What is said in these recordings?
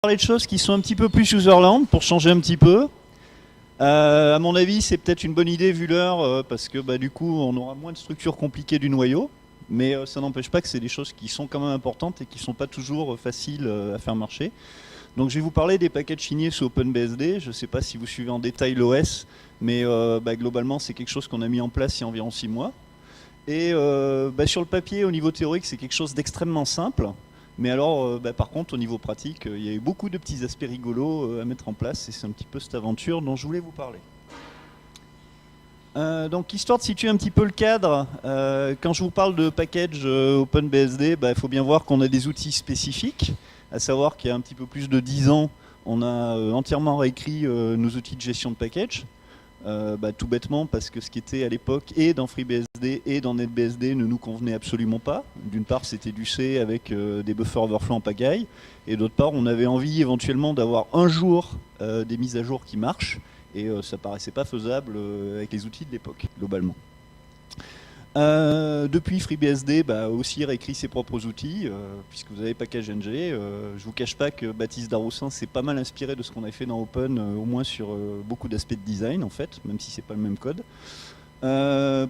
Parler de choses qui sont un petit peu plus userland pour changer un petit peu. À mon avis, c'est peut-être une bonne idée vu l'heure parce que du coup, on aura moins de structures compliquées du noyau. Mais ça n'empêche pas que c'est des choses qui sont quand même importantes et qui ne sont pas toujours faciles à faire marcher. Donc je vais vous parler des packages signés sous OpenBSD. Je ne sais pas si vous suivez en détail l'OS, mais globalement, c'est quelque chose qu'on a mis en place il y a environ 6 mois. Et sur le papier, au niveau théorique, c'est quelque chose d'extrêmement simple. Mais alors, par contre, au niveau pratique, il y a eu beaucoup de petits aspects rigolos à mettre en place. Et c'est un petit peu cette aventure dont je voulais vous parler. Donc, histoire de situer un petit peu le cadre, quand je vous parle de package OpenBSD, il faut bien voir qu'on a des outils spécifiques. À savoir qu'il y a un petit peu plus de 10 ans, on a entièrement réécrit nos outils de gestion de package. Tout bêtement parce que ce qui était à l'époque et dans FreeBSD et dans NetBSD ne nous convenait absolument pas. D'une part, c'était du C avec des buffers overflow en pagaille, et d'autre part, on avait envie éventuellement d'avoir un jour des mises à jour qui marchent, et ça paraissait pas faisable avec les outils de l'époque, globalement. Depuis, FreeBSD aussi réécrit ses propres outils, puisque vous avez package.ng. Je vous cache pas que Baptiste Daroussin s'est pas mal inspiré de ce qu'on a fait dans Open, au moins sur beaucoup d'aspects de design en fait, même si c'est pas le même code.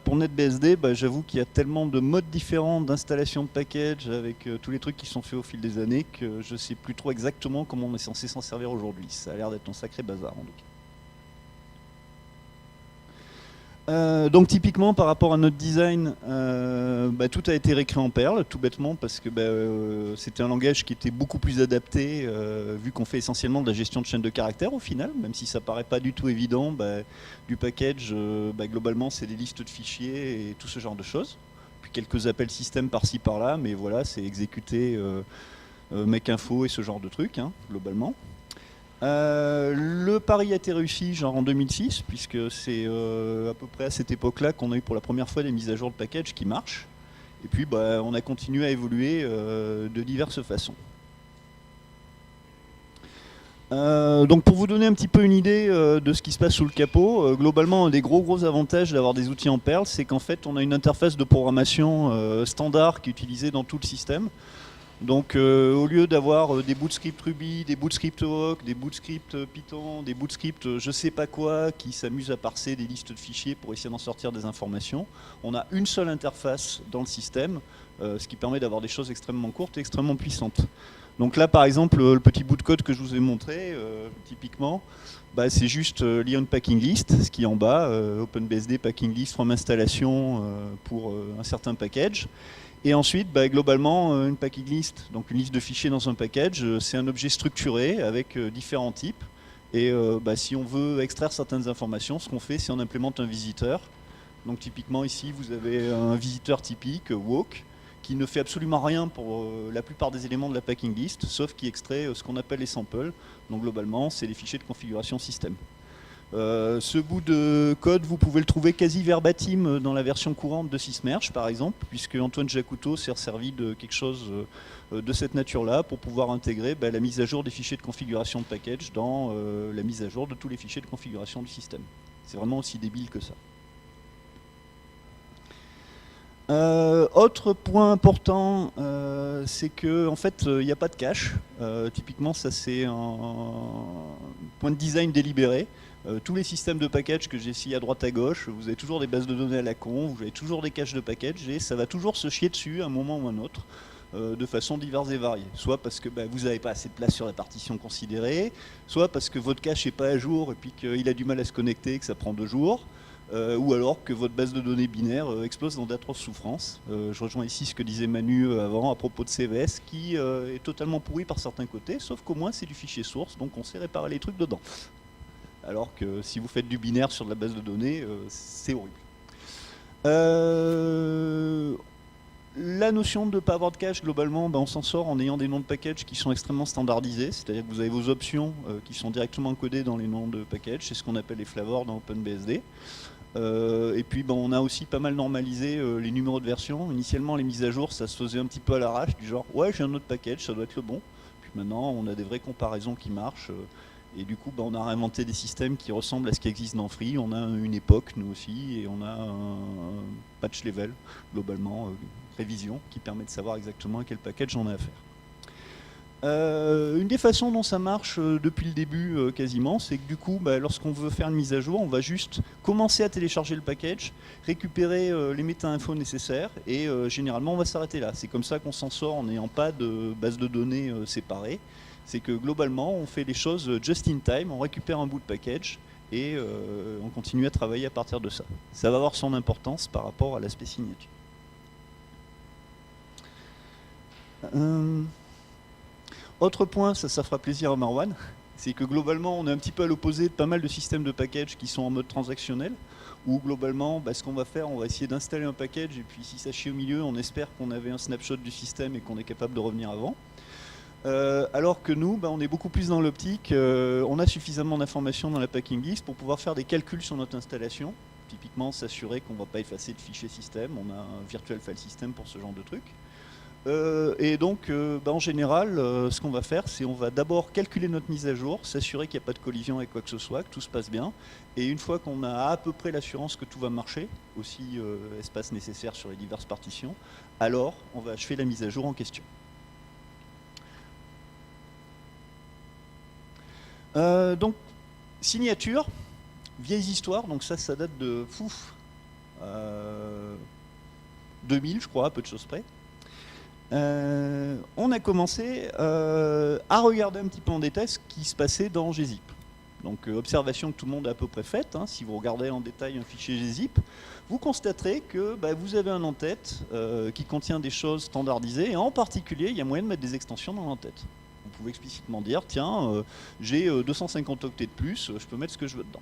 Pour NetBSD, j'avoue qu'il y a tellement de modes différents d'installation de package avec tous les trucs qui sont faits au fil des années que je sais plus trop exactement comment on est censé s'en servir aujourd'hui. Ça a l'air d'être un sacré bazar en tout cas. Donc typiquement par rapport à notre design, tout a été réécrit en Perl, tout bêtement parce que c'était un langage qui était beaucoup plus adapté, vu qu'on fait essentiellement de la gestion de chaînes de caractères au final, même si ça paraît pas du tout évident. Du package, globalement c'est des listes de fichiers et tout ce genre de choses. Puis quelques appels système par-ci par-là, mais voilà, c'est exécuter make info et ce genre de trucs, hein, globalement. Le pari a été réussi genre en 2006, puisque c'est à peu près à cette époque-là qu'on a eu pour la première fois des mises à jour de package qui marchent. Et puis on a continué à évoluer de diverses façons. Donc pour vous donner un petit peu une idée de ce qui se passe sous le capot, globalement un des gros avantages d'avoir des outils en Perl, c'est qu'en fait on a une interface de programmation standard qui est utilisée dans tout le système. Donc au lieu d'avoir des bootscripts Ruby, des bootscripts Awk, des bootscripts Python, des bootscripts je sais pas quoi qui s'amusent à parser des listes de fichiers pour essayer d'en sortir des informations, on a une seule interface dans le système, ce qui permet d'avoir des choses extrêmement courtes et extrêmement puissantes. Donc là par exemple le petit bout de code que je vous ai montré, typiquement, c'est juste l'Ion Packing List, ce qui est en bas, OpenBSD Packing List from installation pour un certain package. Et ensuite, globalement, une packing list, donc une liste de fichiers dans un package, c'est un objet structuré avec différents types. Et si on veut extraire certaines informations, ce qu'on fait, c'est on implémente un visiteur. Donc typiquement ici, vous avez un visiteur typique, walk, qui ne fait absolument rien pour la plupart des éléments de la packing list, sauf qui extrait ce qu'on appelle les samples. Donc globalement, c'est les fichiers de configuration système. Ce bout de code, vous pouvez le trouver quasi verbatim dans la version courante de Sysmerge, par exemple, puisque Antoine Jacuto s'est servi de quelque chose de cette nature-là pour pouvoir intégrer la mise à jour des fichiers de configuration de package dans la mise à jour de tous les fichiers de configuration du système. C'est vraiment aussi débile que ça. Autre point important, c'est que en fait, il n'y a pas de cache. Typiquement, ça c'est un point de design délibéré. Tous les systèmes de package que j'ai essayé à droite à gauche, vous avez toujours des bases de données à la con, vous avez toujours des caches de package, et ça va toujours se chier dessus à un moment ou un autre, de façon diverse et variée. Soit parce que vous n'avez pas assez de place sur la partition considérée, soit parce que votre cache n'est pas à jour et puis qu'il a du mal à se connecter et que ça prend 2 jours. Ou alors que votre base de données binaire explose dans d'atroces souffrances. Je rejoins ici ce que disait Manu avant à propos de CVS, qui est totalement pourri par certains côtés, sauf qu'au moins c'est du fichier source, donc on sait réparer les trucs dedans. Alors que si vous faites du binaire sur de la base de données, c'est horrible. La notion de ne pas avoir de cache, globalement, on s'en sort en ayant des noms de package qui sont extrêmement standardisés, c'est-à-dire que vous avez vos options qui sont directement encodées dans les noms de package, c'est ce qu'on appelle les flavors dans OpenBSD. Et puis on a aussi pas mal normalisé les numéros de version. Initialement les mises à jour ça se faisait un petit peu à l'arrache, du genre ouais j'ai un autre package, ça doit être le bon. Puis maintenant on a des vraies comparaisons qui marchent. Et du coup on a réinventé des systèmes qui ressemblent à ce qui existe dans Free. On a une époque nous aussi, et on a un patch level, globalement, révision, qui permet de savoir exactement à quel package on a affaire. Une des façons dont ça marche depuis le début quasiment, c'est que du coup, lorsqu'on veut faire une mise à jour, on va juste commencer à télécharger le package, récupérer les méta-infos nécessaires et généralement on va s'arrêter là. C'est comme ça qu'on s'en sort en n'ayant pas de base de données séparée. C'est que globalement, on fait les choses just in time, on récupère un bout de package et on continue à travailler à partir de ça. Ça va avoir son importance par rapport à l'aspect signature. Autre point, ça fera plaisir à Marwan, c'est que globalement on est un petit peu à l'opposé de pas mal de systèmes de package qui sont en mode transactionnel, où globalement ce qu'on va faire, on va essayer d'installer un package et puis si ça chie au milieu, on espère qu'on avait un snapshot du système et qu'on est capable de revenir avant. Alors que nous, on est beaucoup plus dans l'optique, on a suffisamment d'informations dans la packing list pour pouvoir faire des calculs sur notre installation, typiquement s'assurer qu'on ne va pas effacer de fichiers système, on a un virtual file system pour ce genre de truc. Et donc, en général, ce qu'on va faire, c'est on va d'abord calculer notre mise à jour, s'assurer qu'il n'y a pas de collision avec quoi que ce soit, que tout se passe bien. Et une fois qu'on a à peu près l'assurance que tout va marcher, aussi espace nécessaire sur les diverses partitions, alors on va achever la mise à jour en question. Donc, signature, vieilles histoires, donc ça date de 2000, je crois, à peu de choses près. On a commencé à regarder un petit peu en détail ce qui se passait dans gzip. Donc observation que tout le monde a à peu près faite, hein. Si vous regardez en détail un fichier gzip, vous constaterez que vous avez un en-tête qui contient des choses standardisées, et en particulier il y a moyen de mettre des extensions dans l'en-tête. Vous pouvez explicitement dire, tiens, j'ai 250 octets de plus, je peux mettre ce que je veux dedans.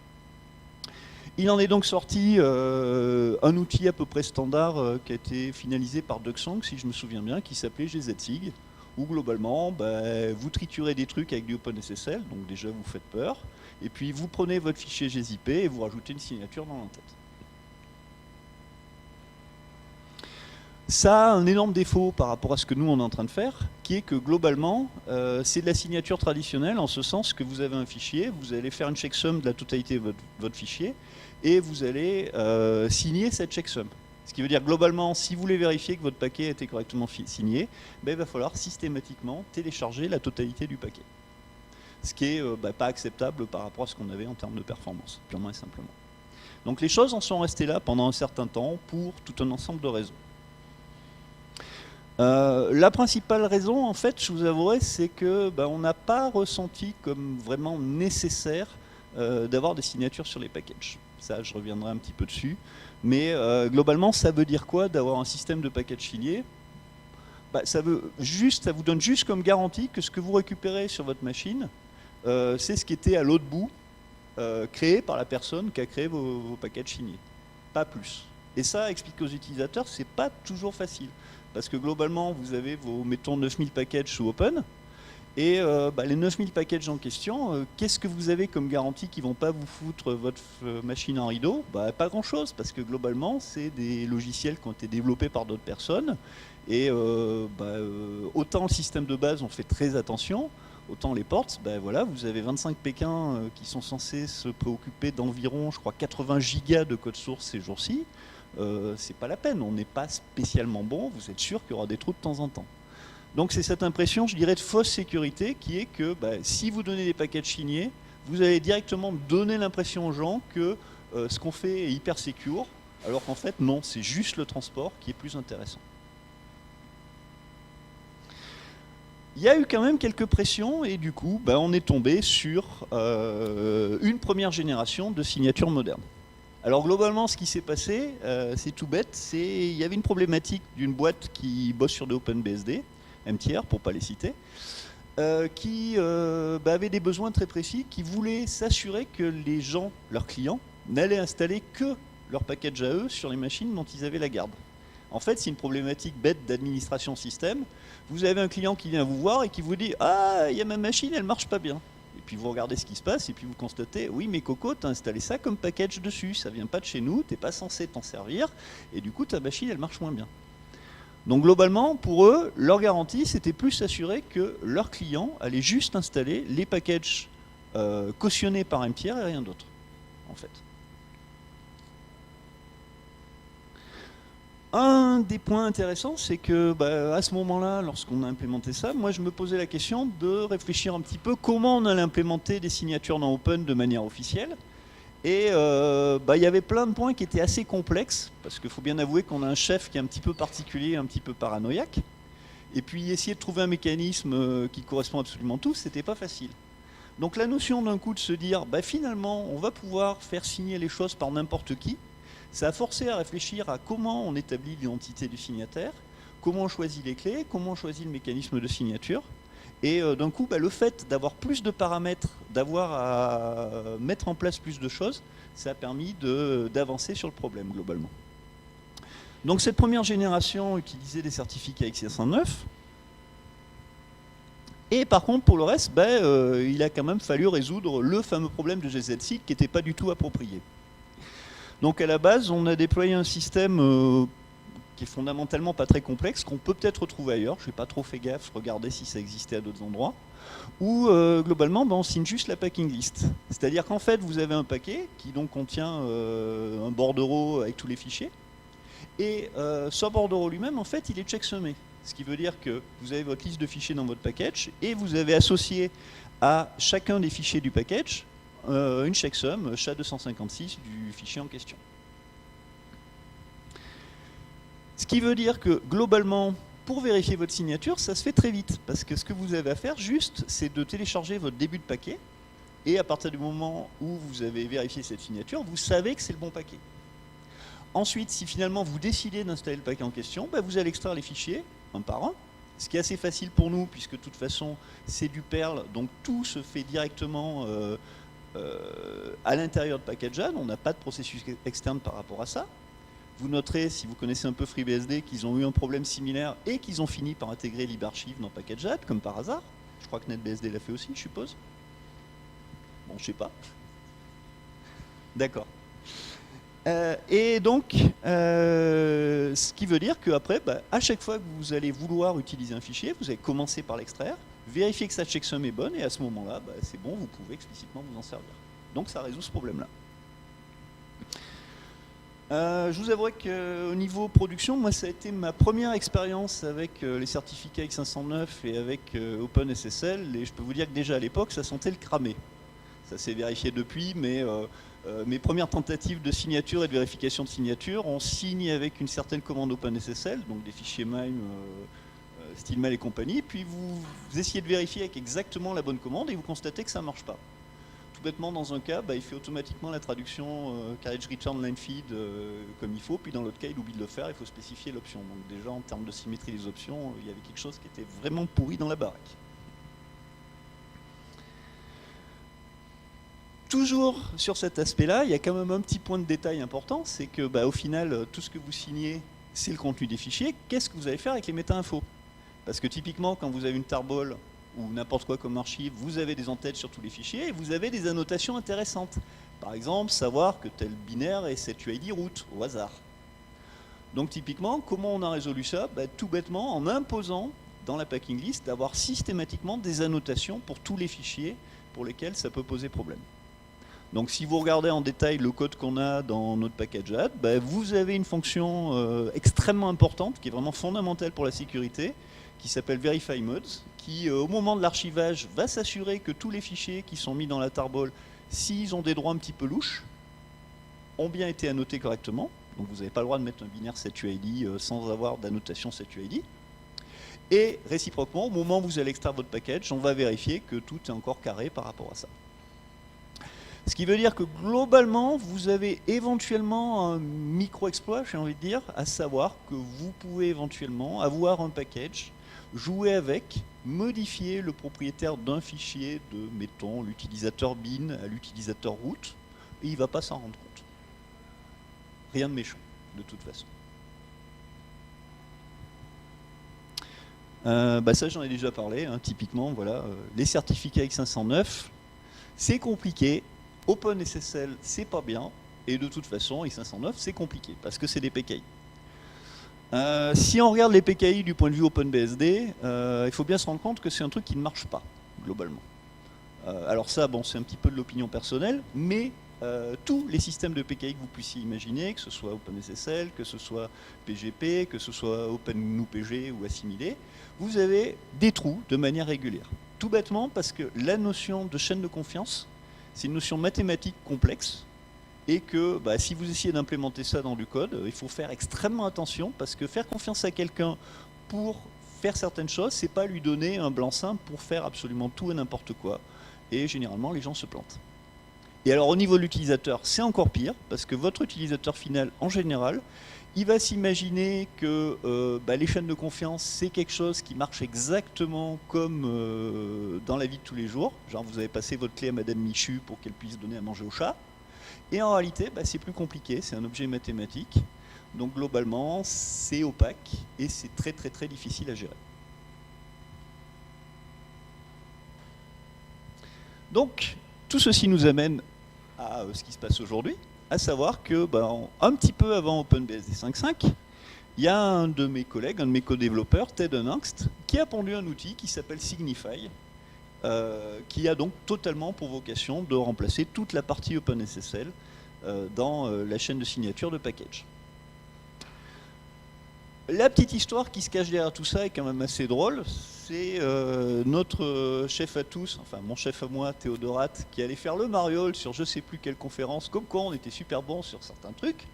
Il en est donc sorti un outil à peu près standard qui a été finalisé par DuckSong, si je me souviens bien, qui s'appelait gzsig, où globalement, vous triturez des trucs avec du OpenSSL, donc déjà vous faites peur, et puis vous prenez votre fichier gzip et vous rajoutez une signature dans l'entête. Ça a un énorme défaut par rapport à ce que nous on est en train de faire, qui est que globalement, c'est de la signature traditionnelle, en ce sens que vous avez un fichier, vous allez faire une checksum de la totalité de votre fichier, et vous allez signer cette checksum. Ce qui veut dire globalement, si vous voulez vérifier que votre paquet a été correctement signé, il va falloir systématiquement télécharger la totalité du paquet. Ce qui n'est pas acceptable par rapport à ce qu'on avait en termes de performance, purement et simplement. Donc les choses en sont restées là pendant un certain temps pour tout un ensemble de raisons. La principale raison, en fait, je vous avouerai, c'est que on n'a pas ressenti comme vraiment nécessaire d'avoir des signatures sur les packages. Ça, je reviendrai un petit peu dessus. Mais globalement, ça veut dire quoi d'avoir un système de package signé? Ça vous donne juste comme garantie que ce que vous récupérez sur votre machine, c'est ce qui était à l'autre bout, créé par la personne qui a créé vos packages signés. Pas plus. Et ça, expliquer aux utilisateurs, c'est pas toujours facile. Parce que globalement, vous avez vos, mettons, 9000 packages sous Open. Et les 9000 packages en question, qu'est-ce que vous avez comme garantie qu'ils ne vont pas vous foutre votre machine en rideau? Pas grand-chose, parce que globalement, c'est des logiciels qui ont été développés par d'autres personnes. Et autant le système de base, on fait très attention, autant les ports, voilà, vous avez 25 Pékins qui sont censés se préoccuper d'environ, je crois, 80 gigas de code source ces jours-ci. C'est pas la peine, on n'est pas spécialement bon, vous êtes sûr qu'il y aura des trous de temps en temps. Donc c'est cette impression, je dirais, de fausse sécurité qui est que si vous donnez des packages signés, vous allez directement donner l'impression aux gens que ce qu'on fait est hyper secure, alors qu'en fait non, c'est juste le transport qui est plus intéressant. Il y a eu quand même quelques pressions et du coup on est tombé sur une première génération de signatures modernes. Alors globalement, ce qui s'est passé, c'est tout bête, il y avait une problématique d'une boîte qui bosse sur de OpenBSD, MTR pour ne pas les citer, qui avait des besoins très précis, qui voulait s'assurer que les gens, leurs clients, n'allaient installer que leur package à eux sur les machines dont ils avaient la garde. En fait, c'est une problématique bête d'administration système. Vous avez un client qui vient vous voir et qui vous dit « Ah, il y a ma machine, elle marche pas bien ». Et puis vous regardez ce qui se passe et puis vous constatez, oui mais Coco, tu as installé ça comme package dessus, ça vient pas de chez nous, tu n'es pas censé t'en servir, et du coup ta machine elle marche moins bien. Donc globalement, pour eux, leur garantie c'était plus s'assurer que leurs clients allaient juste installer les packages cautionnés par MTR et rien d'autre, en fait. Un des points intéressants, c'est que à ce moment-là, lorsqu'on a implémenté ça, moi je me posais la question de réfléchir un petit peu comment on allait implémenter des signatures dans Open de manière officielle. Et il y avait plein de points qui étaient assez complexes, parce qu'il faut bien avouer qu'on a un chef qui est un petit peu particulier, un petit peu paranoïaque. Et puis essayer de trouver un mécanisme qui correspond absolument à tout, c'était pas facile. Donc la notion d'un coup de se dire, finalement, on va pouvoir faire signer les choses par n'importe qui, ça a forcé à réfléchir à comment on établit l'identité du signataire, comment on choisit les clés, comment on choisit le mécanisme de signature. Et d'un coup, le fait d'avoir plus de paramètres, d'avoir à mettre en place plus de choses, ça a permis d'avancer sur le problème globalement. Donc cette première génération utilisait des certificats X509. Et par contre, pour le reste, il a quand même fallu résoudre le fameux problème de GZSeed qui n'était pas du tout approprié. Donc à la base, on a déployé un système qui est fondamentalement pas très complexe, qu'on peut peut-être retrouver ailleurs. Je n'ai pas trop fait gaffe, regarder si ça existait à d'autres endroits. Où globalement, on signe juste la packing list. C'est-à-dire qu'en fait, vous avez un paquet qui donc contient un bordereau avec tous les fichiers. Et ce bordereau lui-même, en fait, il est checksumé. Ce qui veut dire que vous avez votre liste de fichiers dans votre package et vous avez associé à chacun des fichiers du package une checksum SHA-256 du fichier en question. Ce qui veut dire que globalement, pour vérifier votre signature, ça se fait très vite. Parce que ce que vous avez à faire juste, c'est de télécharger votre début de paquet. Et à partir du moment où vous avez vérifié cette signature, vous savez que c'est le bon paquet. Ensuite, si finalement vous décidez d'installer le paquet en question, vous allez extraire les fichiers un par un. Ce qui est assez facile pour nous, puisque de toute façon, c'est du Perl, donc tout se fait directement à l'intérieur de PackageAd. On n'a pas de processus externe par rapport à ça. Vous noterez, si vous connaissez un peu FreeBSD, qu'ils ont eu un problème similaire et qu'ils ont fini par intégrer LibArchive dans PackageAd, comme par hasard. Je crois que NetBSD l'a fait aussi, je suppose. Bon, je sais pas. D'accord. Et donc, ce qui veut dire qu'après, à chaque fois que vous allez vouloir utiliser un fichier, vous allez commencer par l'extraire, vérifier que sa checksum est bonne, et à ce moment-là, c'est bon, vous pouvez explicitement vous en servir. Donc ça résout ce problème-là. Je vous avouerai qu'au niveau production, moi ça a été ma première expérience avec les certificats X509 et avec OpenSSL, et je peux vous dire que déjà à l'époque, ça sentait le cramé. Ça s'est vérifié depuis, mais mes premières tentatives de signature et de vérification de signature, on signe avec une certaine commande OpenSSL, donc des fichiers MIME, StilMail et compagnie, puis vous essayez de vérifier avec exactement la bonne commande et vous constatez que ça ne marche pas. Tout bêtement, dans un cas, il fait automatiquement la traduction carriage return line feed comme il faut, puis dans l'autre cas, il oublie de le faire, il faut spécifier l'option. Donc déjà, en termes de symétrie des options, il y avait quelque chose qui était vraiment pourri dans la baraque. Toujours sur cet aspect-là, il y a quand même un petit point de détail important, c'est que au final, tout ce que vous signez, c'est le contenu des fichiers. Qu'est-ce que vous allez faire avec les méta-infos? Parce que typiquement, quand vous avez une tarball ou n'importe quoi comme archive, vous avez des en-têtes sur tous les fichiers et vous avez des annotations intéressantes. Par exemple, savoir que tel binaire est set UID root, au hasard. Donc typiquement, comment on a résolu ça? Tout bêtement, en imposant dans la packing list d'avoir systématiquement des annotations pour tous les fichiers pour lesquels ça peut poser problème. Donc si vous regardez en détail le code qu'on a dans notre PackageAd, vous avez une fonction extrêmement importante, qui est vraiment fondamentale pour la sécurité, qui s'appelle VerifyMods, qui au moment de l'archivage va s'assurer que tous les fichiers qui sont mis dans la tarball, s'ils ont des droits un petit peu louches, ont bien été annotés correctement. Donc vous n'avez pas le droit de mettre un binaire setuid sans avoir d'annotation setuid. Et réciproquement, au moment où vous allez extraire votre package, on va vérifier que tout est encore carré par rapport à ça. Ce qui veut dire que globalement, vous avez éventuellement un micro-exploit, j'ai envie de dire, à savoir que vous pouvez éventuellement avoir un package, jouer avec, modifier le propriétaire d'un fichier de, mettons, l'utilisateur bin à l'utilisateur root, et il ne va pas s'en rendre compte. Rien de méchant, de toute façon. Ça, j'en ai déjà parlé, hein, typiquement, voilà, les certificats X509, c'est compliqué. OpenSSL, c'est pas bien, et de toute façon, X509, c'est compliqué, parce que c'est des PKI. Si on regarde les PKI du point de vue OpenBSD, il faut bien se rendre compte que c'est un truc qui ne marche pas, globalement. Alors ça, bon, c'est un petit peu de l'opinion personnelle, mais tous les systèmes de PKI que vous puissiez imaginer, que ce soit OpenSSL, que ce soit PGP, que ce soit OpenGNU-PG ou assimilé, vous avez des trous de manière régulière. Tout bêtement parce que la notion de chaîne de confiance, c'est une notion mathématique complexe et que si vous essayez d'implémenter ça dans du code, il faut faire extrêmement attention parce que faire confiance à quelqu'un pour faire certaines choses, c'est pas lui donner un blanc-seing pour faire absolument tout et n'importe quoi. Et généralement, les gens se plantent. Et alors, au niveau de l'utilisateur, c'est encore pire, parce que votre utilisateur final, en général, il va s'imaginer que les chaînes de confiance, c'est quelque chose qui marche exactement comme dans la vie de tous les jours. Genre, vous avez passé votre clé à Madame Michu pour qu'elle puisse donner à manger au chat. Et en réalité, c'est plus compliqué, c'est un objet mathématique. Donc, globalement, c'est opaque et c'est très, très, très difficile à gérer. Donc, tout ceci nous amène à ce qui se passe aujourd'hui, à savoir que un petit peu avant OpenBSD 5.5, il y a un de mes collègues, un de mes co-développeurs, Ted Angst, qui a pondu un outil qui s'appelle Signify, qui a donc totalement pour vocation de remplacer toute la partie OpenSSL dans la chaîne de signature de package. La petite histoire qui se cache derrière tout ça est quand même assez drôle. C'est notre chef à tous, enfin mon chef à moi, Théodorat, qui allait faire le mariole sur je sais plus quelle conférence, comme quoi on était super bon sur certains trucs.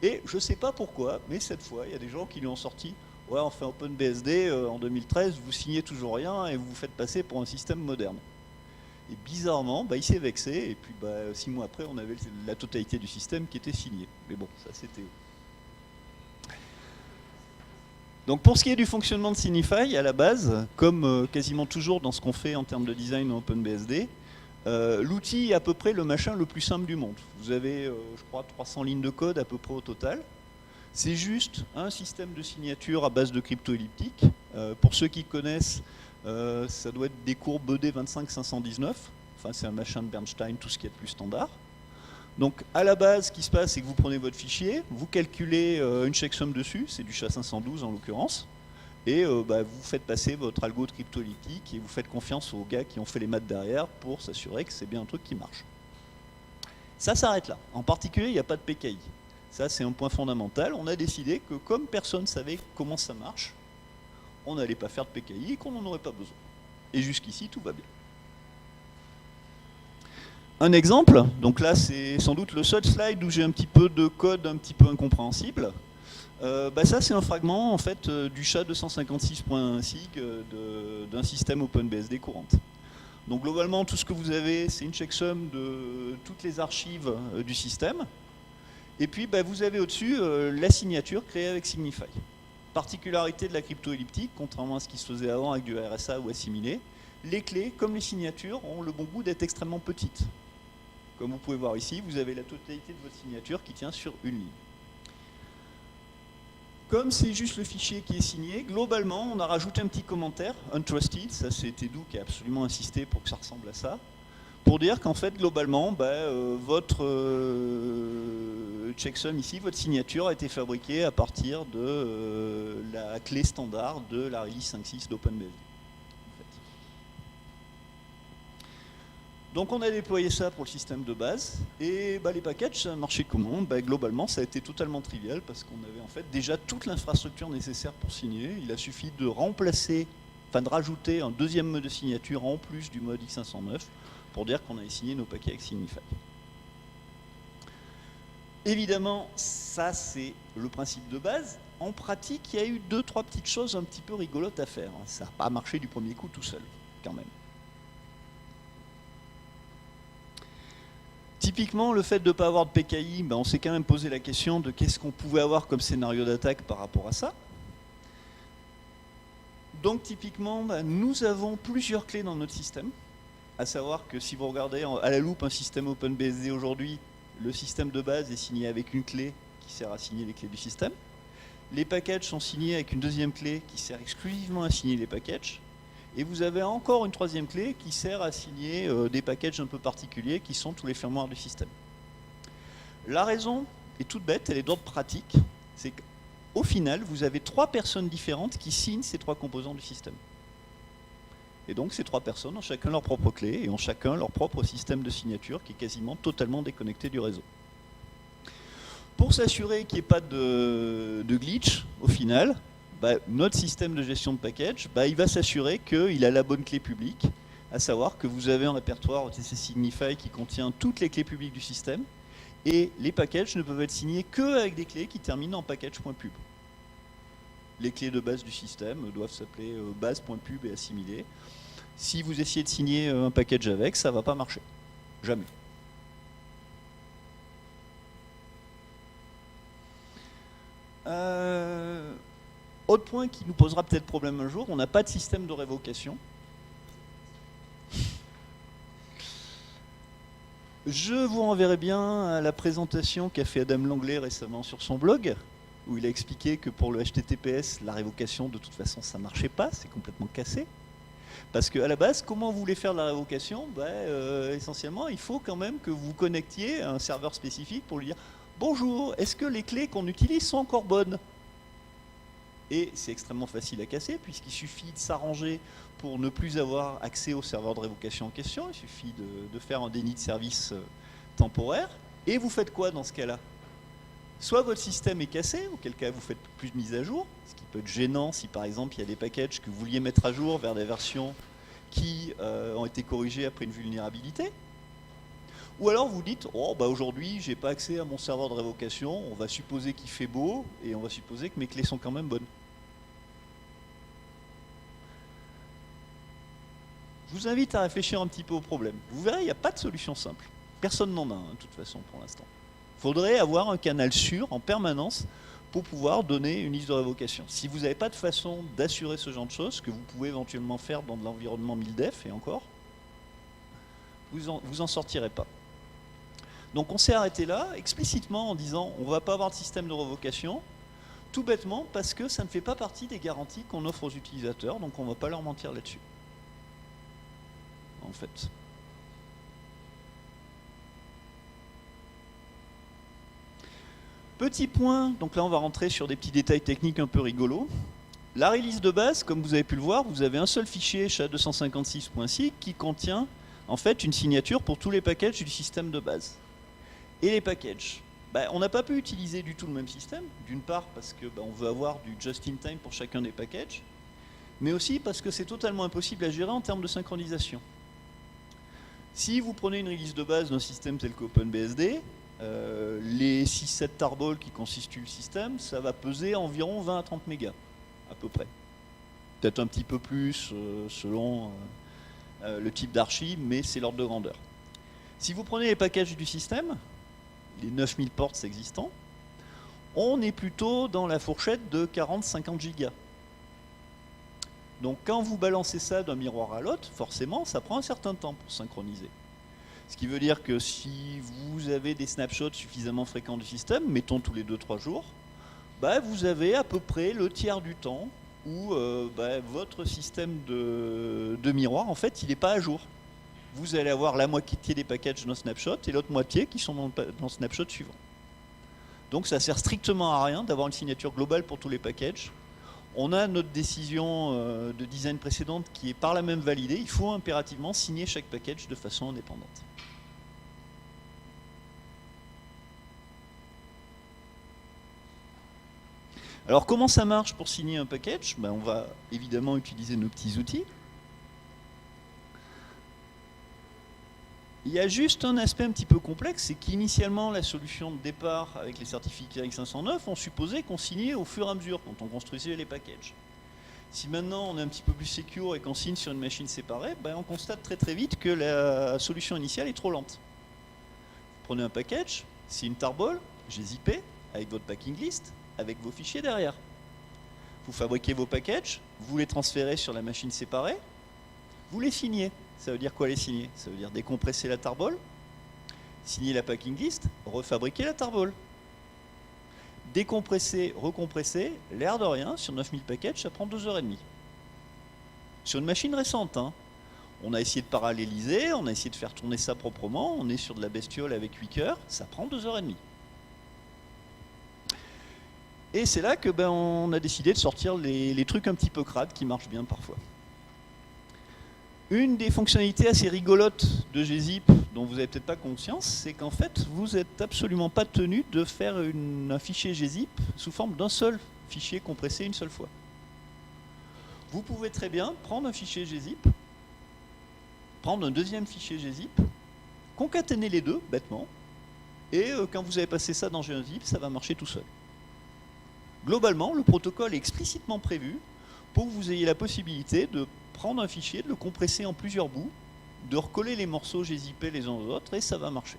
Et je sais pas pourquoi, mais cette fois, il y a des gens qui lui ont sorti « Ouais, enfin OpenBSD, en 2013, vous signez toujours rien et vous vous faites passer pour un système moderne. » Et bizarrement, il s'est vexé, et puis 6 mois après, on avait la totalité du système qui était signée. Mais bon, ça c'était... Donc pour ce qui est du fonctionnement de Signify, à la base, comme quasiment toujours dans ce qu'on fait en termes de design en OpenBSD, l'outil est à peu près le machin le plus simple du monde. Vous avez, je crois, 300 lignes de code à peu près au total. C'est juste un système de signature à base de cryptoelliptique. Pour ceux qui connaissent, ça doit être des courbes ED 25519. Enfin, c'est un machin de Bernstein, tout ce qui est de plus standard. Donc à la base, ce qui se passe, c'est que vous prenez votre fichier, vous calculez une checksum dessus, c'est du SHA-512 en l'occurrence, et vous faites passer votre algo de cryptoelliptique et vous faites confiance aux gars qui ont fait les maths derrière pour s'assurer que c'est bien un truc qui marche. Ça s'arrête là. En particulier, il n'y a pas de PKI. Ça, c'est un point fondamental. On a décidé que comme personne ne savait comment ça marche, on n'allait pas faire de PKI et qu'on n'en aurait pas besoin. Et jusqu'ici, tout va bien. Un exemple, donc là c'est sans doute le seul slide où j'ai un petit peu de code un petit peu incompréhensible. Ça c'est un fragment en fait du SHA-256.sig d'un système OpenBSD courante. Donc globalement tout ce que vous avez c'est une checksum de toutes les archives du système. Et puis vous avez au-dessus la signature créée avec Signify. Particularité de la cryptoelliptique, contrairement à ce qui se faisait avant avec du RSA ou assimilé, les clés comme les signatures ont le bon goût d'être extrêmement petites. Comme vous pouvez voir ici, vous avez la totalité de votre signature qui tient sur une ligne. Comme c'est juste le fichier qui est signé, globalement, on a rajouté un petit commentaire, untrusted, ça c'est Tedou qui a absolument insisté pour que ça ressemble à ça, pour dire qu'en fait, globalement, votre checksum ici, votre signature a été fabriquée à partir de la clé standard de la release 5.6 d'OpenBSD. Donc on a déployé ça pour le système de base, et les packages, ça a marché comment? Globalement, ça a été totalement trivial, parce qu'on avait en fait déjà toute l'infrastructure nécessaire pour signer. Il a suffi de remplacer, enfin de rajouter un deuxième mode de signature en plus du mode X509, pour dire qu'on avait signé nos paquets avec Signify. Évidemment, ça c'est le principe de base. En pratique, il y a eu 2-3 petites choses un petit peu rigolotes à faire. Ça n'a pas marché du premier coup tout seul, quand même. Typiquement, le fait de ne pas avoir de PKI, on s'est quand même posé la question de qu'est-ce qu'on pouvait avoir comme scénario d'attaque par rapport à ça. Donc typiquement, nous avons plusieurs clés dans notre système. À savoir que si vous regardez à la loupe un système OpenBSD aujourd'hui, le système de base est signé avec une clé qui sert à signer les clés du système. Les packages sont signés avec une deuxième clé qui sert exclusivement à signer les packages. Et vous avez encore une troisième clé qui sert à signer des packages un peu particuliers qui sont tous les firmwares du système. La raison est toute bête, elle est d'ordre pratique, c'est qu'au final, vous avez 3 personnes différentes qui signent ces 3 composants du système. Et donc ces 3 personnes ont chacun leur propre clé et ont chacun leur propre système de signature qui est quasiment totalement déconnecté du réseau. Pour s'assurer qu'il n'y ait pas de glitch au final, notre système de gestion de package, il va s'assurer qu'il a la bonne clé publique, à savoir que vous avez un répertoire OTC Signify qui contient toutes les clés publiques du système, et les packages ne peuvent être signés qu'avec des clés qui terminent en package.pub. Les clés de base du système doivent s'appeler base.pub et assimilées. Si vous essayez de signer un package avec, ça ne va pas marcher. Jamais. Autre point qui nous posera peut-être problème un jour, on n'a pas de système de révocation. Je vous renverrai bien à la présentation qu'a fait Adam Langlais récemment sur son blog, où il a expliqué que pour le HTTPS, la révocation, de toute façon, ça ne marchait pas, c'est complètement cassé. Parce qu'à la base, comment vous voulez faire de la révocation? Essentiellement, il faut quand même que vous vous connectiez à un serveur spécifique pour lui dire « Bonjour, est-ce que les clés qu'on utilise sont encore bonnes ?» Et c'est extrêmement facile à casser, puisqu'il suffit de s'arranger pour ne plus avoir accès au serveur de révocation en question. Il suffit de faire un déni de service temporaire. Et vous faites quoi dans ce cas-là? Soit votre système est cassé, auquel cas vous faites plus de mise à jour, ce qui peut être gênant si par exemple il y a des packages que vous vouliez mettre à jour vers des versions qui ont été corrigées après une vulnérabilité. Ou alors vous dites, oh aujourd'hui j'ai pas accès à mon serveur de révocation, on va supposer qu'il fait beau et on va supposer que mes clés sont quand même bonnes. Je vous invite à réfléchir un petit peu au problème. Vous verrez, il n'y a pas de solution simple. Personne n'en a, de toute façon, pour l'instant. Il faudrait avoir un canal sûr en permanence pour pouvoir donner une liste de révocation. Si vous n'avez pas de façon d'assurer ce genre de choses, que vous pouvez éventuellement faire dans de l'environnement 1000def et encore, vous en sortirez pas. Donc on s'est arrêté là, explicitement en disant on ne va pas avoir de système de révocation, tout bêtement parce que ça ne fait pas partie des garanties qu'on offre aux utilisateurs, donc on ne va pas leur mentir là-dessus. En fait. Petit point, donc là on va rentrer sur des petits détails techniques un peu rigolos. La release de base, comme vous avez pu le voir, vous avez un seul fichier SHA-256.6 qui contient en fait une signature pour tous les packages du système de base. Et les packages, on n'a pas pu utiliser du tout le même système, d'une part parce que on veut avoir du just-in-time pour chacun des packages, mais aussi parce que c'est totalement impossible à gérer en termes de synchronisation. Si vous prenez une release de base d'un système tel qu'OpenBSD, les 6-7 tarballs qui constituent le système, ça va peser environ 20 à 30 mégas, à peu près. Peut-être un petit peu plus selon le type d'archive, mais c'est l'ordre de grandeur. Si vous prenez les packages du système, les 9000 ports existants, on est plutôt dans la fourchette de 40-50 gigas. Donc quand vous balancez ça d'un miroir à l'autre, forcément, ça prend un certain temps pour synchroniser. Ce qui veut dire que si vous avez des snapshots suffisamment fréquents du système, mettons tous les 2-3 jours, vous avez à peu près le tiers du temps où votre système de miroir, en fait, il n'est pas à jour. Vous allez avoir la moitié des packages dans snapshot et l'autre moitié qui sont dans le snapshot suivant. Donc ça sert strictement à rien d'avoir une signature globale pour tous les packages. On a notre décision de design précédente qui est par là même validée. Il faut impérativement signer chaque package de façon indépendante. Alors comment ça marche pour signer un package? On va évidemment utiliser nos petits outils. Il y a juste un aspect un petit peu complexe, c'est qu'initialement la solution de départ avec les certificats X509, on supposait qu'on signait au fur et à mesure quand on construisait les packages. Si maintenant on est un petit peu plus secure et qu'on signe sur une machine séparée, on constate très vite que la solution initiale est trop lente. Vous prenez un package, c'est une tarball, GZIP, avec votre packing list, avec vos fichiers derrière. Vous fabriquez vos packages, vous les transférez sur la machine séparée, vous les signez. Ça veut dire quoi les signer? Ça veut dire décompresser la tarball, signer la packing list, refabriquer la tarball. Décompresser, recompresser, l'air de rien, sur 9000 packages, ça prend 2h30. Sur une machine récente, on a essayé de paralléliser, on a essayé de faire tourner ça proprement, on est sur de la bestiole avec 8 cœurs, ça prend 2h30. Et c'est là que on a décidé de sortir les trucs un petit peu crades qui marchent bien parfois. Une des fonctionnalités assez rigolotes de gzip dont vous n'avez peut-être pas conscience, c'est qu'en fait, vous n'êtes absolument pas tenu de faire un fichier gzip sous forme d'un seul fichier compressé une seule fois. Vous pouvez très bien prendre un fichier gzip, prendre un deuxième fichier gzip, concaténer les deux, bêtement, et quand vous avez passé ça dans gzip, ça va marcher tout seul. Globalement, le protocole est explicitement prévu pour que vous ayez la possibilité de prendre un fichier, de le compresser en plusieurs bouts, de recoller les morceaux gzipés les uns aux autres, et ça va marcher.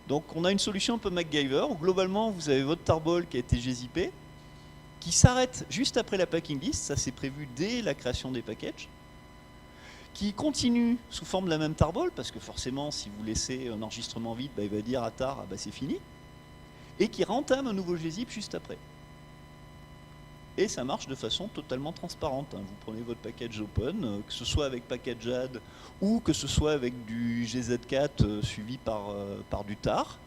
Donc on a une solution un peu MacGyver, où globalement vous avez votre tarball qui a été gzipé, qui s'arrête juste après la packing list, ça c'est prévu dès la création des packages, qui continue sous forme de la même tarball, parce que forcément si vous laissez un enregistrement vide, il va dire à tard, c'est fini, et qui rentame un nouveau gzip juste après. Et ça marche de façon totalement transparente. Vous prenez votre package open, que ce soit avec package-add ou que ce soit avec du gz4 suivi par du tar.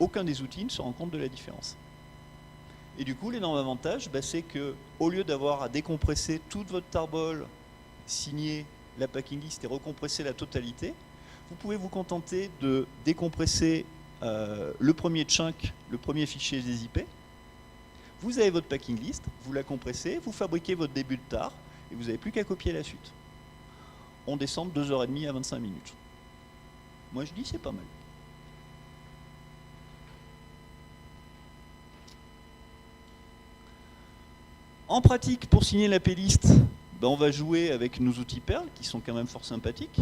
Aucun des outils ne se rend compte de la différence. Et du coup, l'énorme avantage, c'est qu'au lieu d'avoir à décompresser toute votre tarball, signer la packing list et recompresser la totalité, vous pouvez vous contenter de décompresser le premier chunk, le premier fichier gzipé. Vous avez votre packing list, vous la compressez, vous fabriquez votre début de tar, et vous n'avez plus qu'à copier la suite. On descend de 2h30 à 25 minutes. Moi je dis c'est pas mal. En pratique, pour signer la playlist, on va jouer avec nos outils Perl, qui sont quand même fort sympathiques.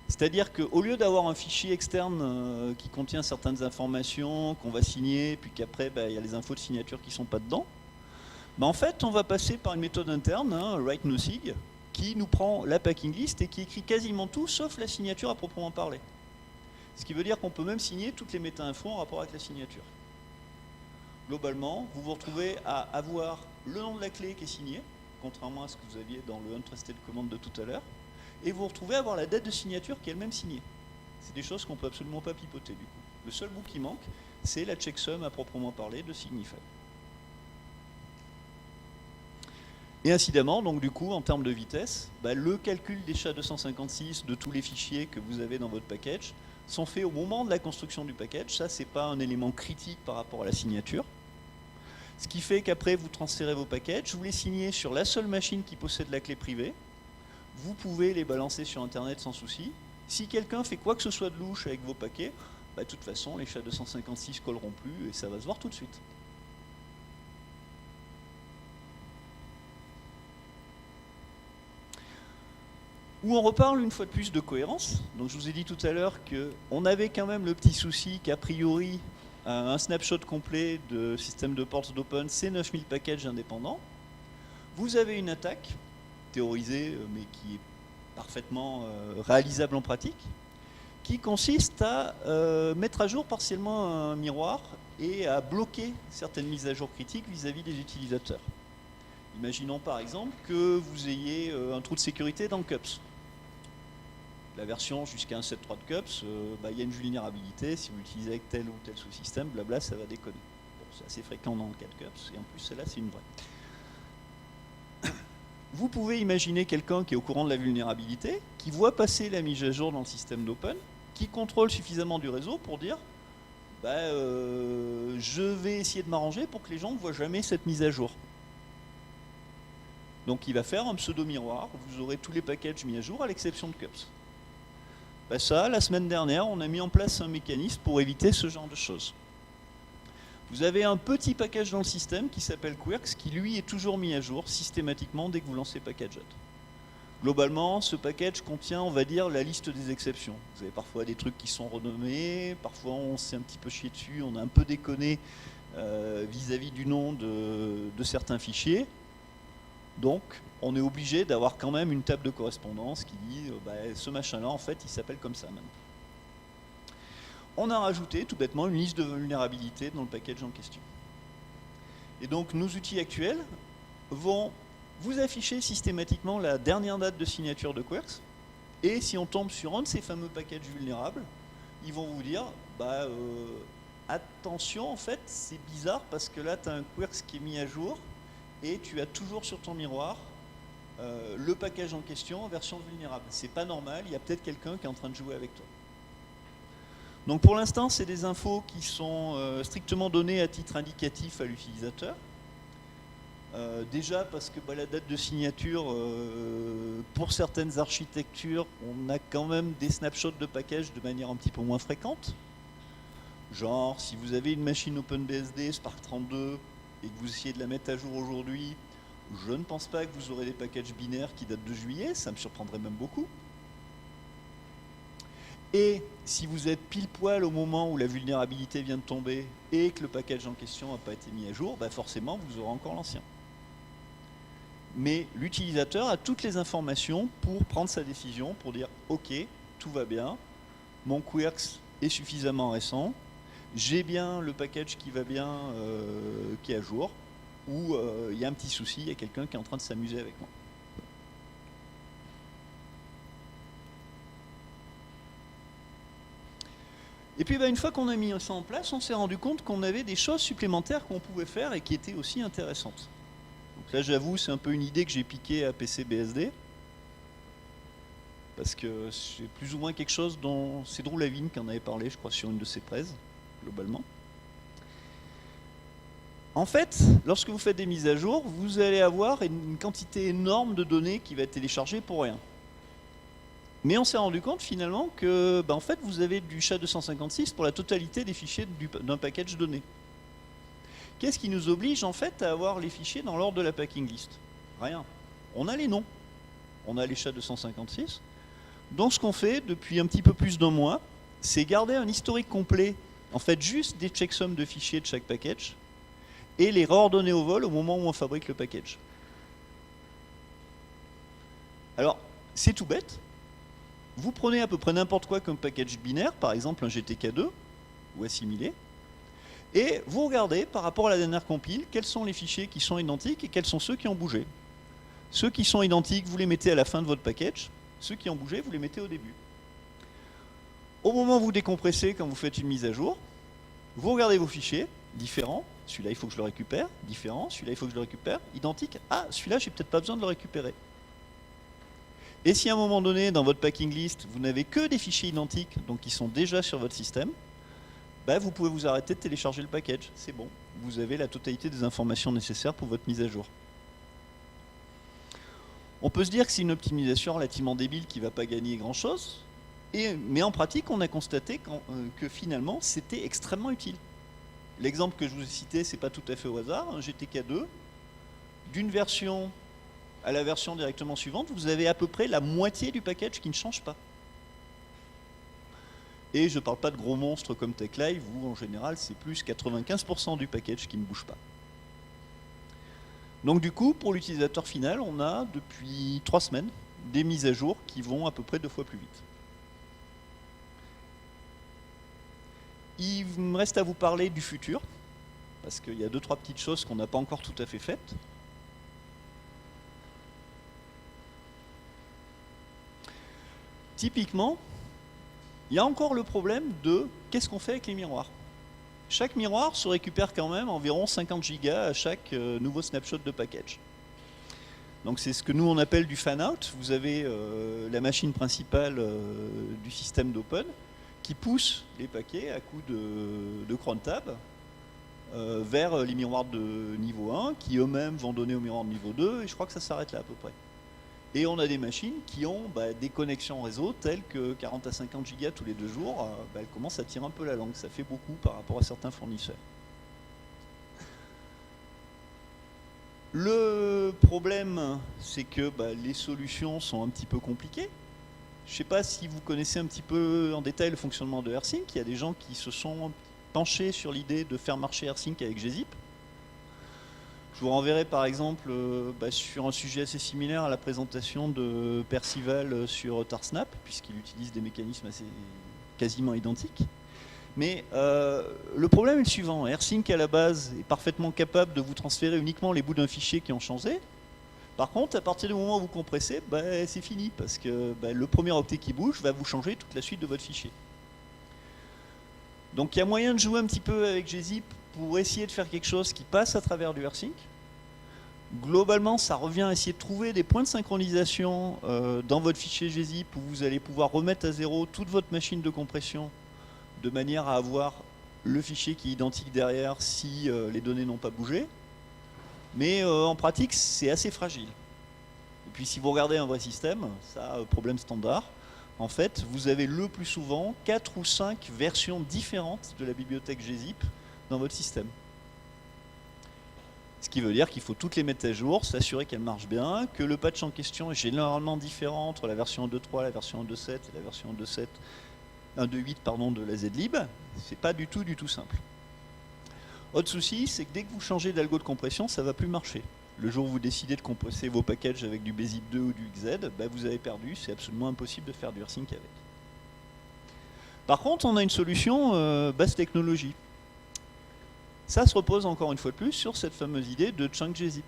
C'est-à-dire qu'au lieu d'avoir un fichier externe qui contient certaines informations qu'on va signer, puis qu'après il y a les infos de signature qui ne sont pas dedans, en fait on va passer par une méthode interne, write-no-sig, qui nous prend la packing list et qui écrit quasiment tout sauf la signature à proprement parler. Ce qui veut dire qu'on peut même signer toutes les méta-infos en rapport avec la signature. Globalement, vous vous retrouvez à avoir le nom de la clé qui est signé, contrairement à ce que vous aviez dans le untrusted command de tout à l'heure, et vous vous retrouvez à avoir la date de signature qui est elle-même signée. C'est des choses qu'on ne peut absolument pas pipoter du coup. Le seul bout qui manque, c'est la checksum à proprement parler de Signify. Et incidemment, donc du coup, en termes de vitesse, le calcul des SHA-256 de tous les fichiers que vous avez dans votre package sont faits au moment de la construction du package. Ça, c'est pas un élément critique par rapport à la signature. Ce qui fait qu'après, vous transférez vos packages, vous les signez sur la seule machine qui possède la clé privée. Vous pouvez les balancer sur Internet sans souci. Si quelqu'un fait quoi que ce soit de louche avec vos paquets, de toute façon, les SHA-256 colleront plus et ça va se voir tout de suite. Où on reparle une fois de plus de cohérence. Donc je vous ai dit tout à l'heure qu'on avait quand même le petit souci qu'a priori, un snapshot complet de système de ports d'open, c'est 9000 packages indépendants. Vous avez une attaque théorisée, mais qui est parfaitement réalisable en pratique, qui consiste à mettre à jour partiellement un miroir et à bloquer certaines mises à jour critiques vis-à-vis des utilisateurs. Imaginons par exemple que vous ayez un trou de sécurité dans CUPS. La version jusqu'à 1.7.3 de CUPS, il y a une vulnérabilité, si vous l'utilisez avec tel ou tel sous-système, blabla, ça va déconner. Bon, c'est assez fréquent dans le cas de CUPS, et en plus celle-là c'est une vraie. Vous pouvez imaginer quelqu'un qui est au courant de la vulnérabilité, qui voit passer la mise à jour dans le système d'Open, qui contrôle suffisamment du réseau pour dire je vais essayer de m'arranger pour que les gens ne voient jamais cette mise à jour. Donc il va faire un pseudo-miroir, vous aurez tous les packages mis à jour à l'exception de CUPS. Ça, la semaine dernière, on a mis en place un mécanisme pour éviter ce genre de choses. Vous avez un petit package dans le système qui s'appelle Quirks, qui lui est toujours mis à jour systématiquement dès que vous lancez package-add. Globalement, ce package contient, on va dire, la liste des exceptions. Vous avez parfois des trucs qui sont renommés, parfois on s'est un petit peu chié dessus, on a un peu déconné vis-à-vis du nom de certains fichiers. Donc, on est obligé d'avoir quand même une table de correspondance qui dit ce machin-là, en fait, il s'appelle comme ça maintenant. On a rajouté tout bêtement une liste de vulnérabilités dans le package en question. Et donc nos outils actuels vont vous afficher systématiquement la dernière date de signature de Quirks, et si on tombe sur un de ces fameux packages vulnérables, ils vont vous dire attention, en fait c'est bizarre parce que là tu as un Quirks qui est mis à jour et tu as toujours sur ton miroir le package en question en version vulnérable. C'est pas normal, il y a peut-être quelqu'un qui est en train de jouer avec toi. Donc pour l'instant, c'est des infos qui sont strictement données à titre indicatif à l'utilisateur. Déjà parce que la date de signature, pour certaines architectures, on a quand même des snapshots de package de manière un petit peu moins fréquente. Genre, si vous avez une machine OpenBSD Spark 32 et que vous essayez de la mettre à jour aujourd'hui, je ne pense pas que vous aurez des packages binaires qui datent de juillet, ça me surprendrait même beaucoup. Et si vous êtes pile poil au moment où la vulnérabilité vient de tomber et que le package en question n'a pas été mis à jour, forcément vous aurez encore l'ancien. Mais l'utilisateur a toutes les informations pour prendre sa décision, pour dire ok, tout va bien, mon quirks est suffisamment récent, j'ai bien le package qui va bien, qui est à jour, ou il y a un petit souci, il y a quelqu'un qui est en train de s'amuser avec moi. Et puis une fois qu'on a mis ça en place, on s'est rendu compte qu'on avait des choses supplémentaires qu'on pouvait faire et qui étaient aussi intéressantes. Donc là j'avoue, c'est un peu une idée que j'ai piquée à PCBSD. Parce que c'est plus ou moins quelque chose dont c'est Drew Lavin qui en avait parlé, je crois, sur une de ses prêses, globalement. En fait, lorsque vous faites des mises à jour, vous allez avoir une quantité énorme de données qui va être téléchargée pour rien. Mais on s'est rendu compte finalement que en fait, vous avez du SHA-256 pour la totalité des fichiers d'un package donné. Qu'est-ce qui nous oblige en fait à avoir les fichiers dans l'ordre de la packing list? Rien. On a les noms. On a les SHA-256. Donc ce qu'on fait depuis un petit peu plus d'un mois, c'est garder un historique complet, en fait juste des checksums de fichiers de chaque package, et les réordonner au vol au moment où on fabrique le package. Alors, c'est tout bête. Vous prenez à peu près n'importe quoi comme package binaire, par exemple un GTK2 ou assimilé, et vous regardez par rapport à la dernière compile, quels sont les fichiers qui sont identiques et quels sont ceux qui ont bougé. Ceux qui sont identiques, vous les mettez à la fin de votre package. Ceux qui ont bougé, vous les mettez au début. Au moment où vous décompressez, quand vous faites une mise à jour, vous regardez vos fichiers, différents. Celui-là, il faut que je le récupère. Différent. Celui-là, il faut que je le récupère. Identique. Ah, celui-là, j'ai peut-être pas besoin de le récupérer. Et si à un moment donné, dans votre packing list, vous n'avez que des fichiers identiques, donc qui sont déjà sur votre système, vous pouvez vous arrêter de télécharger le package. C'est bon. Vous avez la totalité des informations nécessaires pour votre mise à jour. On peut se dire que c'est une optimisation relativement débile qui ne va pas gagner grand-chose, mais en pratique, on a constaté que finalement, c'était extrêmement utile. L'exemple que je vous ai cité, c'est pas tout à fait au hasard, un GTK2, d'une version à la version directement suivante, vous avez à peu près la moitié du package qui ne change pas. Et je ne parle pas de gros monstres comme TechLive, où en général, c'est plus 95% du package qui ne bouge pas. Donc du coup, pour l'utilisateur final, on a depuis 3 semaines des mises à jour qui vont à peu près 2 fois plus vite. Il me reste à vous parler du futur, parce qu'il y a 2-3 petites choses qu'on n'a pas encore tout à fait faites. Typiquement, il y a encore le problème de qu'est-ce qu'on fait avec les miroirs. Chaque miroir se récupère quand même environ 50 gigas à chaque nouveau snapshot de package. Donc c'est ce que nous on appelle du fan-out. Vous avez la machine principale du système d'Open qui pousse les paquets à coup de cron tab vers les miroirs de niveau 1 qui eux-mêmes vont donner aux miroirs de niveau 2 et je crois que ça s'arrête là à peu près. Et on a des machines qui ont des connexions réseau telles que 40 à 50 gigas tous les 2 jours, elles commencent à tirer un peu la langue. Ça fait beaucoup par rapport à certains fournisseurs. Le problème, c'est que les solutions sont un petit peu compliquées. Je ne sais pas si vous connaissez un petit peu en détail le fonctionnement de AirSync. Il y a des gens qui se sont penchés sur l'idée de faire marcher AirSync avec gzip. Je vous renverrai par exemple sur un sujet assez similaire à la présentation de Percival sur Tarsnap, puisqu'il utilise des mécanismes assez quasiment identiques. Mais le problème est le suivant. AirSync à la base est parfaitement capable de vous transférer uniquement les bouts d'un fichier qui ont changé. Par contre, à partir du moment où vous compressez, c'est fini, parce que le premier octet qui bouge va vous changer toute la suite de votre fichier. Donc il y a moyen de jouer un petit peu avec gzip pour essayer de faire quelque chose qui passe à travers du AirSync. Globalement, ça revient à essayer de trouver des points de synchronisation dans votre fichier gzip où vous allez pouvoir remettre à zéro toute votre machine de compression de manière à avoir le fichier qui est identique derrière si les données n'ont pas bougé. Mais en pratique, c'est assez fragile. Et puis si vous regardez un vrai système, ça, problème standard, en fait, vous avez le plus souvent 4 ou 5 versions différentes de la bibliothèque gzip dans votre système. Ce qui veut dire qu'il faut toutes les mettre à jour, s'assurer qu'elles marchent bien, que le patch en question est généralement différent entre la version 1.2.3, la version 1.2.7 et la version 1.2.8 pardon, de la zlib. C'est pas du tout simple. Autre souci, c'est que dès que vous changez d'algo de compression, ça va plus marcher. Le jour où vous décidez de compresser vos packages avec du bzip 2 ou du XZ, bah vous avez perdu, c'est absolument impossible de faire du rsync avec. Par contre, on a une solution basse technologie. Ça se repose encore une fois de plus sur cette fameuse idée de chunk gzip.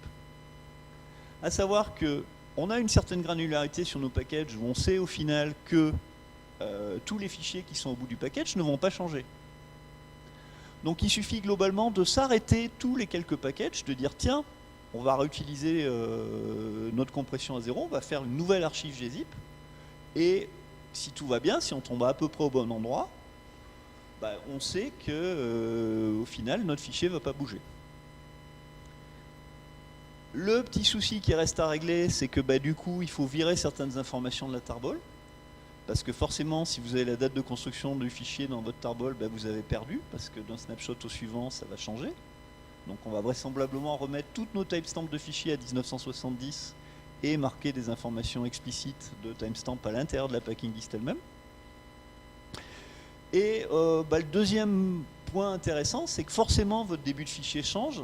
À savoir qu'on a une certaine granularité sur nos packages où on sait au final que tous les fichiers qui sont au bout du package ne vont pas changer. Donc il suffit globalement de s'arrêter tous les quelques packages, de dire tiens, on va réutiliser notre compression à zéro, on va faire une nouvelle archive gzip, et si tout va bien, si on tombe à peu près au bon endroit, bah, on sait que au final notre fichier ne va pas bouger. Le petit souci qui reste à régler, c'est que bah, du coup il faut virer certaines informations de la tarball, parce que forcément si vous avez la date de construction du fichier dans votre tarball, bah, vous avez perdu, parce que d'un snapshot au suivant ça va changer. Donc on va vraisemblablement remettre toutes nos timestamps de fichiers à 1970 et marquer des informations explicites de timestamp à l'intérieur de la packing list elle-même. Et bah, le deuxième point intéressant, c'est que forcément votre début de fichier change.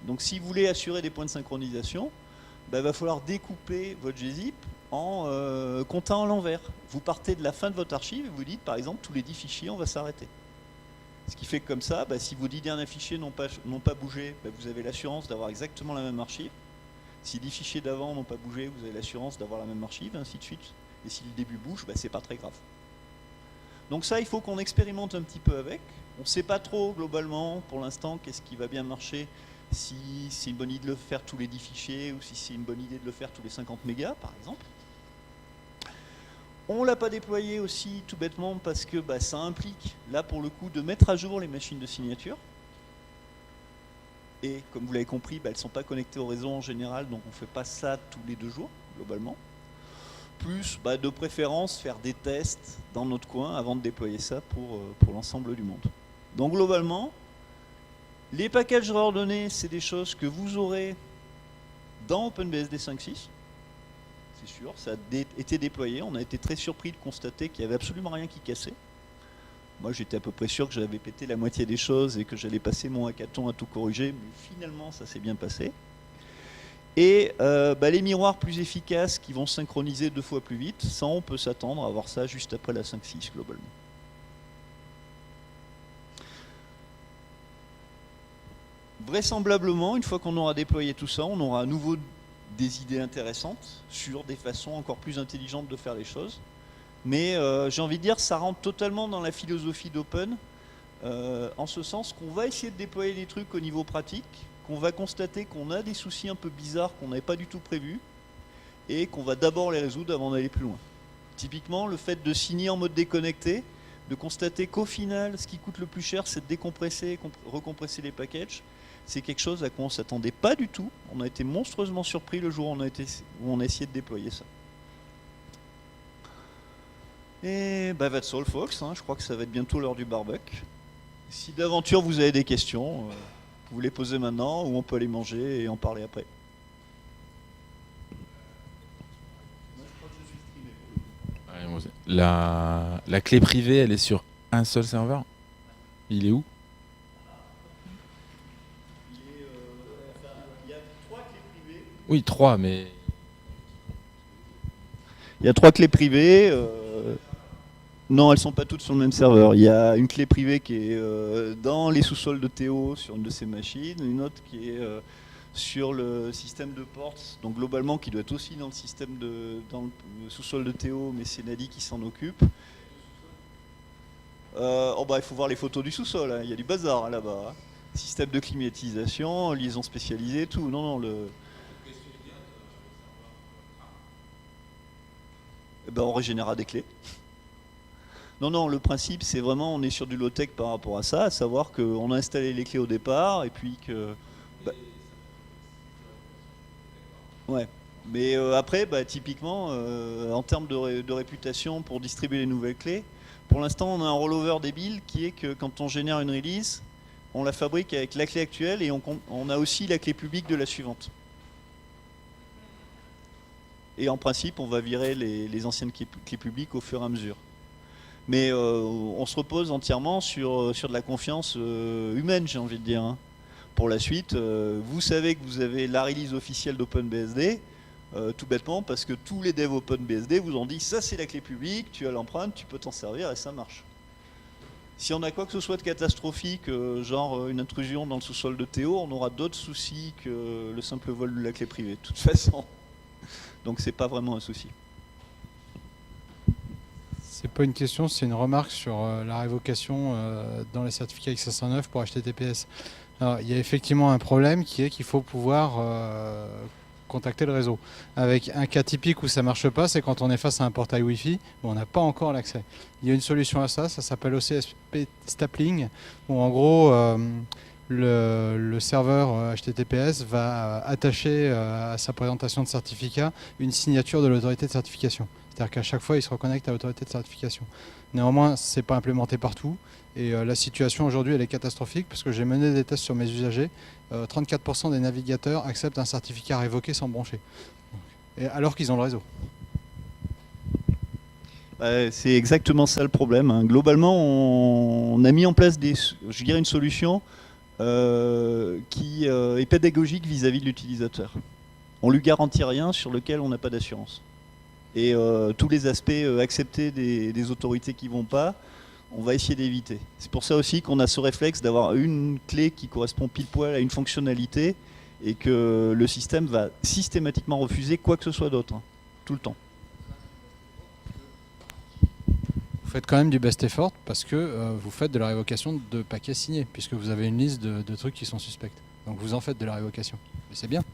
Donc si vous voulez assurer des points de synchronisation, bah, il va falloir découper votre gzip en comptant à l'envers. Vous partez de la fin de votre archive et vous dites par exemple tous les 10 fichiers on va s'arrêter. Ce qui fait que comme ça, bah, si vos 10 derniers fichiers n'ont pas bougé, bah, vous avez l'assurance d'avoir exactement la même archive. Si 10 fichiers d'avant n'ont pas bougé, vous avez l'assurance d'avoir la même archive, ainsi de suite. Et si le début bouge, bah, c'est pas très grave. Donc ça, il faut qu'on expérimente un petit peu avec. On ne sait pas trop, globalement, pour l'instant, qu'est-ce qui va bien marcher, si c'est une bonne idée de le faire tous les 10 fichiers, ou si c'est une bonne idée de le faire tous les 50 mégas, par exemple. On ne l'a pas déployé aussi, tout bêtement, parce que bah, ça implique, là, pour le coup, de mettre à jour les machines de signature. Et, comme vous l'avez compris, bah, elles ne sont pas connectées au réseau en général, donc on ne fait pas ça tous les 2 jours, globalement. Plus, bah, de préférence, faire des tests dans notre coin avant de déployer ça pour l'ensemble du monde. Donc globalement, les packages réordonnés, c'est des choses que vous aurez dans OpenBSD 5.6. C'est sûr, ça a été déployé. On a été très surpris de constater qu'il n'y avait absolument rien qui cassait. Moi, j'étais à peu près sûr que j'avais pété la moitié des choses et que j'allais passer mon hackathon à tout corriger, mais finalement, ça s'est bien passé. Et bah, les miroirs plus efficaces qui vont synchroniser 2 fois plus vite, ça on peut s'attendre à avoir ça juste après la 5.6 globalement. Vraisemblablement, une fois qu'on aura déployé tout ça, on aura à nouveau des idées intéressantes sur des façons encore plus intelligentes de faire les choses. Mais j'ai envie de dire, ça rentre totalement dans la philosophie d'Open, en ce sens qu'on va essayer de déployer des trucs au niveau pratique, qu'on va constater qu'on a des soucis un peu bizarres qu'on n'avait pas du tout prévus et qu'on va d'abord les résoudre avant d'aller plus loin. Typiquement, le fait de signer en mode déconnecté, de constater qu'au final, ce qui coûte le plus cher, c'est de décompresser et recompresser les packages. C'est quelque chose à quoi on ne s'attendait pas du tout. On a été monstrueusement surpris le jour où on a essayé de déployer ça. Et bah that's all folks, hein. Je crois que ça va être bientôt l'heure du barbecue. Si d'aventure vous avez des questions, vous les posez maintenant ou on peut aller manger et en parler après. La clé privée, elle est sur un seul serveur? Il est où? Il y a 3 clés privées. Oui, 3, mais... Il y a 3 clés privées. Non, elles ne sont pas toutes sur le même serveur. Il y a une clé privée qui est dans les sous-sols de Théo sur une de ses machines, une autre qui est sur le système de ports, donc globalement qui doit être aussi dans le sous-sol de Théo, mais c'est Nadi qui s'en occupe. Oh bah, il faut voir les photos du sous-sol, hein. Il y a du bazar hein, là-bas. Hein. Système de climatisation, liaison spécialisée, tout. Non, non, eh ben, on régénérera des clés. Non, non, le principe, c'est vraiment, on est sur du low-tech par rapport à ça, à savoir qu'on a installé les clés au départ, et puis que... bah, ouais. Mais après, bah, typiquement, en termes de réputation pour distribuer les nouvelles clés, pour l'instant, on a un rollover débile qui est que quand on génère une release, on la fabrique avec la clé actuelle et on a aussi la clé publique de la suivante. Et en principe, on va virer les anciennes clés publiques au fur et à mesure. Mais on se repose entièrement sur de la confiance humaine, j'ai envie de dire. Hein. Pour la suite, vous savez que vous avez la release officielle d'OpenBSD, tout bêtement parce que tous les devs OpenBSD vous ont dit ça c'est la clé publique, tu as l'empreinte, tu peux t'en servir et ça marche. Si on a quoi que ce soit de catastrophique, genre une intrusion dans le sous-sol de Théo, on aura d'autres soucis que le simple vol de la clé privée, de toute façon. Donc c'est pas vraiment un souci. C'est pas une question, c'est une remarque sur la révocation dans les certificats X509 pour HTTPS. Alors, il y a effectivement un problème qui est qu'il faut pouvoir contacter le réseau. Avec un cas typique où ça marche pas, c'est quand on est face à un portail Wi-Fi où on n'a pas encore l'accès. Il y a une solution à ça, ça s'appelle OCSP Stapling, où en gros le serveur HTTPS va attacher à sa présentation de certificat une signature de l'autorité de certification. C'est-à-dire qu'à chaque fois, il se reconnecte à l'autorité de certification. Néanmoins, ce n'est pas implémenté partout. Et la situation aujourd'hui, elle est catastrophique parce que j'ai mené des tests sur mes usagers. 34% des navigateurs acceptent un certificat révoqué sans brancher. Et alors qu'ils ont le réseau. C'est exactement ça le problème. Hein. Globalement, on a mis en place une solution qui est pédagogique vis-à-vis de l'utilisateur. On lui garantit rien sur lequel on n'a pas d'assurance. Et tous les aspects acceptés des autorités qui ne vont pas, on va essayer d'éviter. C'est pour ça aussi qu'on a ce réflexe d'avoir une clé qui correspond pile poil à une fonctionnalité et que le système va systématiquement refuser quoi que ce soit d'autre, hein, tout le temps. Vous faites quand même du best effort parce que vous faites de la révocation de paquets signés, puisque vous avez une liste de trucs qui sont suspects. Donc vous en faites de la révocation. Et c'est bien.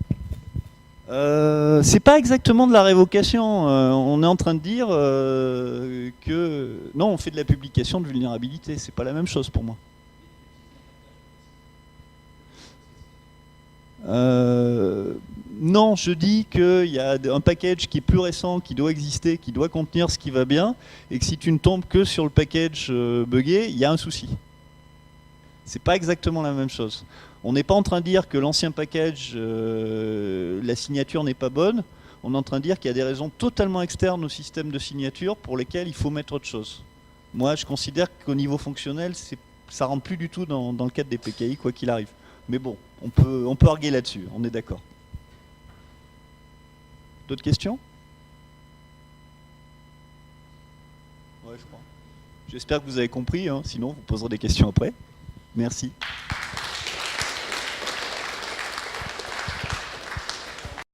C'est pas exactement de la révocation. On est en train de dire que non, on fait de la publication de vulnérabilité. C'est pas la même chose pour moi. Non, je dis qu'il y a un package qui est plus récent, qui doit exister, qui doit contenir ce qui va bien, et que si tu ne tombes que sur le package buggé, il y a un souci. C'est pas exactement la même chose. On n'est pas en train de dire que l'ancien package, la signature n'est pas bonne. On est en train de dire qu'il y a des raisons totalement externes au système de signature pour lesquelles il faut mettre autre chose. Moi, je considère qu'au niveau fonctionnel, ça ne rentre plus du tout dans le cadre des PKI, quoi qu'il arrive. Mais bon, on peut arguer là-dessus, on est d'accord. D'autres questions? Ouais, je crois. J'espère que vous avez compris, hein, sinon vous poserez des questions après. Merci.